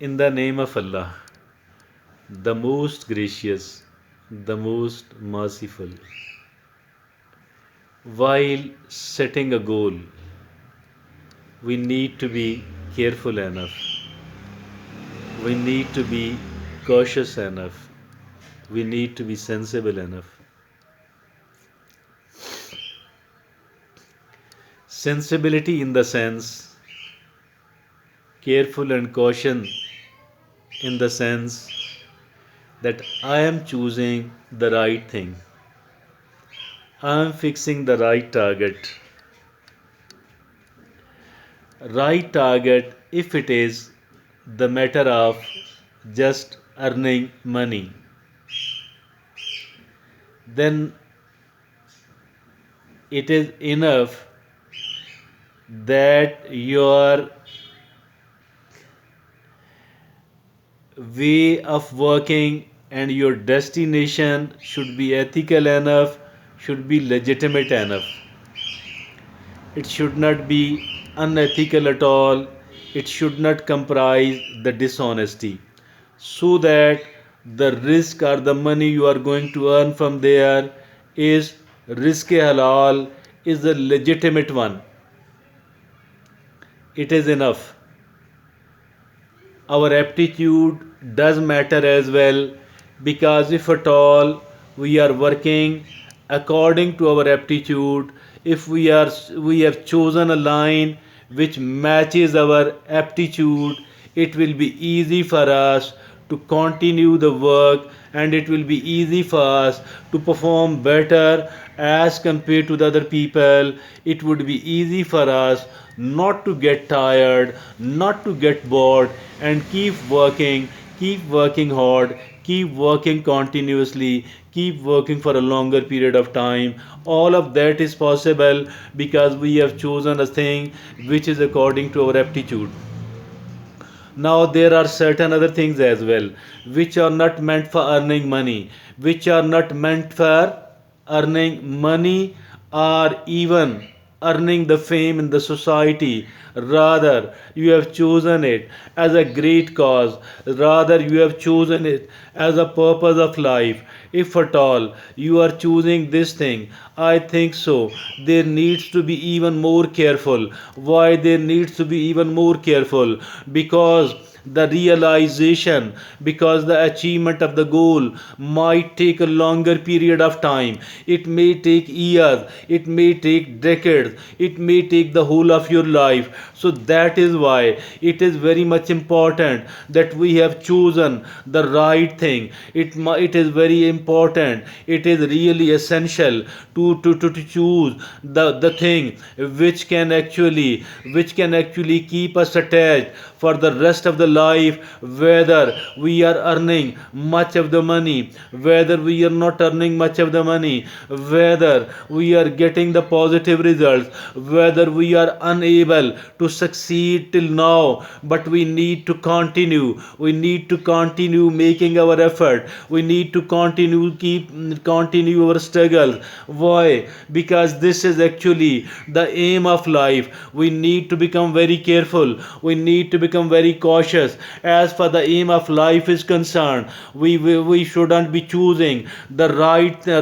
In the name of Allah, the most gracious, the most merciful. While setting a goal, we need to be careful enough. We need to be cautious enough. We need to be sensible enough. Sensibility in the sense, careful and caution in the sense that I am choosing the right thing. I am fixing the right target. Right target if it is the matter of just earning money, then it is enough that your way of working and your destination should be ethical enough, should be legitimate enough. It should not be unethical at all. It should not comprise the dishonesty. So that the risk or the money you are going to earn from there is risk halal, is the legitimate one. It is enough. Our aptitude does matter as well, because if at all we are working according to our aptitude, if we have chosen a line which matches our aptitude, it will be easy for us to continue the work, and it will be easy for us to perform better as compared to the other people. It would be easy for us not to get tired, not to get bored, and keep working hard, keep working continuously, keep working for a longer period of time. All of that is possible because we have chosen a thing which is according to our aptitude. Now there are certain other things as well which are not meant for earning money, which are not meant for earning money or even earning the fame in the society. Rather, you have chosen it as a great cause. Rather, you have chosen it as a purpose of life. If at all you are choosing this thing, I think so. There needs to be even more careful. Why there needs to be even more careful? Because the realization, because the achievement of the goal might take a longer period of time. It may take years, it may take decades, it may take the whole of your life. So that is why it is very much important that we have chosen the right thing. It is very important, it is really essential to choose the thing which can actually keep us attached for the rest of the life, whether we are earning much of the money, whether we are not earning much of the money, whether we are getting the positive results, whether we are unable to succeed till now, but we need to continue making our effort, we need to continue our struggles. Why? Because this is actually the aim of life. We need to become very careful, we need to become very cautious. As far the aim of life is concerned, we shouldn't be choosing the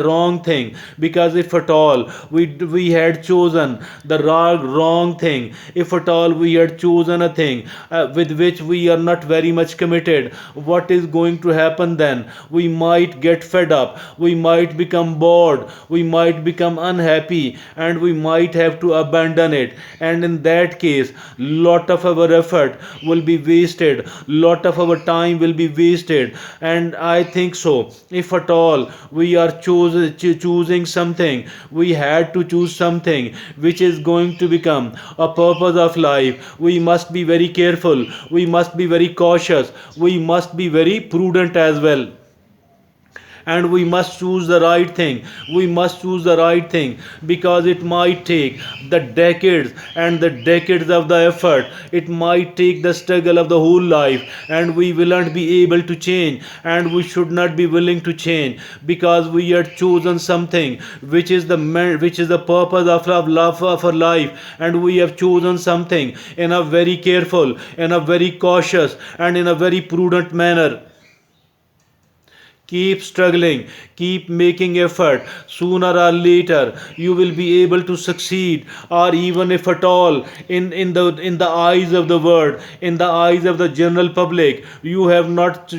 wrong thing, because if at all we had chosen the wrong thing, if at all we had chosen a thing with which we are not very much committed, what is going to happen then? We might get fed up, we might become bored, we might become unhappy, and we might have to abandon it. And in that case, lot of our effort will be wasted, lot of our time will be wasted. And I think so, if at all we are choosing something, we had to choose something which is going to become a purpose of life. We must be very careful, we must be very cautious, we must be very prudent as well. and we must choose the right thing. We must choose the right thing, because it might take the decades and the decades of the effort. It might take the struggle of the whole life, and we will not be able to change, and we should not be willing to change, because we had chosen something which is the purpose of our love of our life, and we have chosen something in a very careful, in a very cautious, and in a very prudent manner. Keep struggling, keep making effort. Sooner or later, you will be able to succeed, or even if at all, in the eyes of the world, in the eyes of the general public, you have not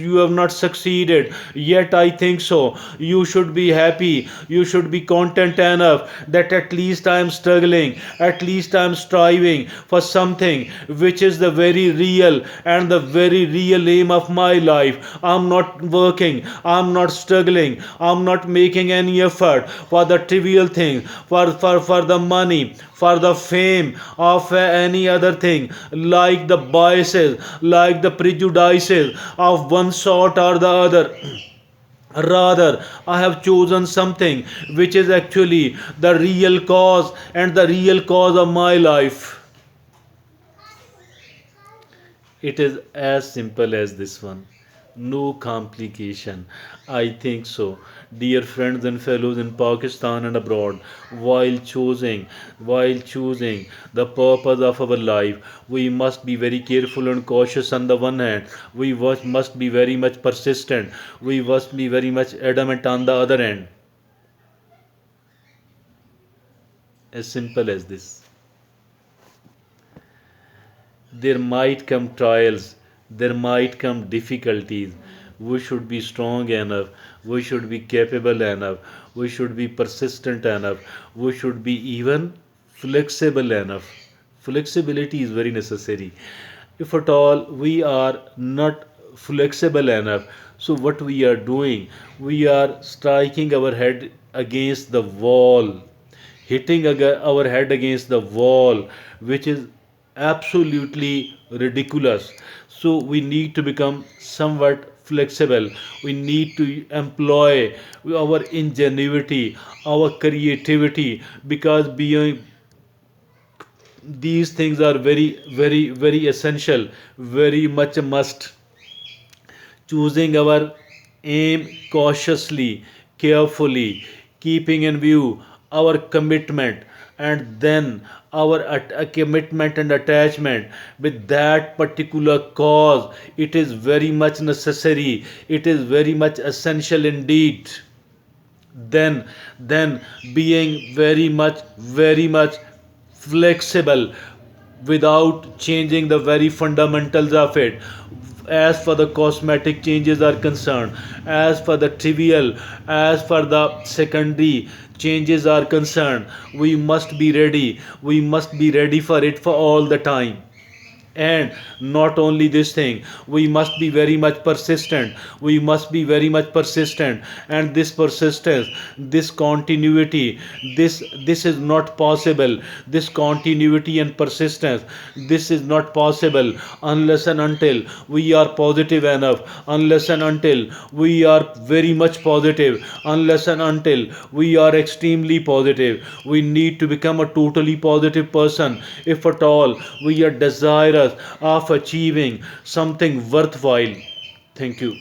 succeeded. Yet I think so. You should be happy. You should be content enough that at least I am struggling, at least I am striving for something which is the very real and the very real aim of my life. I'm not working. I'm not struggling. I'm not making any effort for the trivial thing, for the money, for the fame of any other thing, like the biases, like the prejudices of one sort or the other. Rather, I have chosen something which is actually the real cause and the real cause of my life. It is as simple as this one. No complication. I think so. Dear friends and fellows in Pakistan and abroad, while choosing the purpose of our life, we must be very careful and cautious on the one hand. We must be very much persistent. We must be very much adamant on the other hand. As simple as this. There might come trials, there might come difficulties. We should be strong enough, we should be capable enough, we should be persistent enough, we should be even flexible enough. Flexibility is very necessary. If at all we are not flexible enough, so what we are doing, we are striking our head against the wall, hitting our head against the wall, which is absolutely ridiculous. So we need to become somewhat flexible. We need to employ our ingenuity, our creativity, because beyond these things are very, very, very essential, very much a must. Choosing our aim cautiously, carefully, keeping in view our commitment, and then our a commitment and attachment with that particular cause. It is very much necessary, it is very much essential indeed. Then being very much flexible without changing the very fundamentals of it. As for the cosmetic changes are concerned, as for the trivial, as for the secondary changes are concerned, we must be ready. We must be ready for it for all the time. And not only this thing, we must be very much persistent. We must be very much persistent. And this persistence, this continuity, this is not possible. This continuity and persistence, this is not possible unless and until we are positive enough, unless and until we are very much positive, unless and until we are extremely positive. We need to become a totally positive person if at all we are desirous of achieving something worthwhile. Thank you.